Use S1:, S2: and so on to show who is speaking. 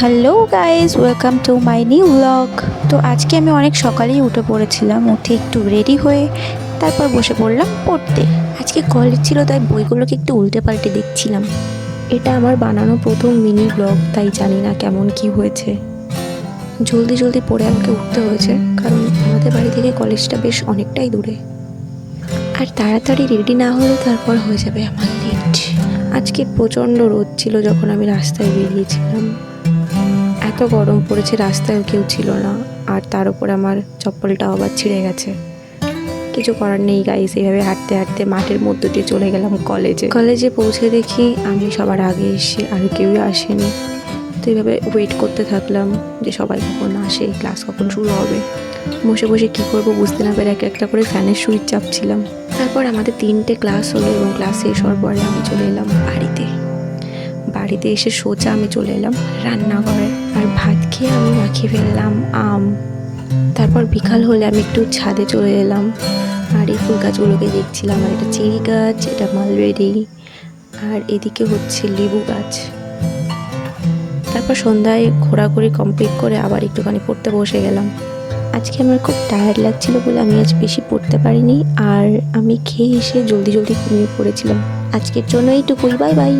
S1: Hello guys, welcome to my new blog. তো আজকে আমি অনেক সকালেই উঠে পড়েছিলাম। উঠে একটু রেডি হয়ে তারপর বসে পড়লাম পড়তে। আজকে কলেজ ছিল, তাই বইগুলোকে একটু উল্টে পাল্টে দেখছিলাম। এটা আমার বানানো প্রথম মিনি ব্লগ, তাই জানি না কেমন কি হয়েছে। জলদি জলদি পড়ে আমাকে উঠতে হয়েছে, কারণ আমাদের বাড়ি থেকে কলেজটা বেশ অনেকটাই দূরে। আর তাড়াতাড়ি রেডি না হলে তারপর হয়ে যাবে আমার লেট। আজকে প্রচণ্ড রোদ ছিল যখন আমি রাস্তায় বেরিয়েছিলাম। এত গরম পড়েছে, রাস্তায়ও কেউ ছিল না। আর তার উপর আমার চপ্পলটাও আবার ছিঁড়ে গেছে। কিছু করার নেই গাইস, এইভাবে হাঁটতে হাঁটতে মাঠের মধ্য দিয়ে চলে গেলাম কলেজে পৌঁছে দেখি আমি সবার আগে এসে আর কেউই আসেনি। তো এইভাবে ওয়েট করতে থাকলাম যে সবাই কখন আসে, ক্লাস কখন শুরু হবে। বসে বসে কী করবো বুঝতে না পেরে একটা করে ফ্যানের সুইচ চাপছিলাম। তারপর আমাদের 3টে ক্লাস হলো এবং ক্লাস শেষ হওয়ার পরে আমি চলে এলাম বাড়িতে এসে সোজা আমি চলে এলাম রান্নাঘরে। আর ভাত খেয়ে আমি মাখিয়ে ফেললাম আম। তারপর বিকাল হলে আমি একটু ছাদে চলে এলাম আর এই ফুল গাছগুলোকে দেখছিলাম। আর এটা চেরি গাছ, এটা মালবেরি, আর এদিকে হচ্ছে লেবু গাছ। তারপর সন্ধ্যায় ঘোরাঘুরি কমপ্লিট করে আবার একটুখানি পড়তে বসে গেলাম। আজকে আমার খুব টায়ার্ড লাগছিল বলে আমি আজ বেশি পড়তে পারিনি। আর আমি খেয়ে এসে জলদি জলদি ঘুমিয়ে পড়েছিলাম। আজকের জন্য এইটুকুই, বাই বাই।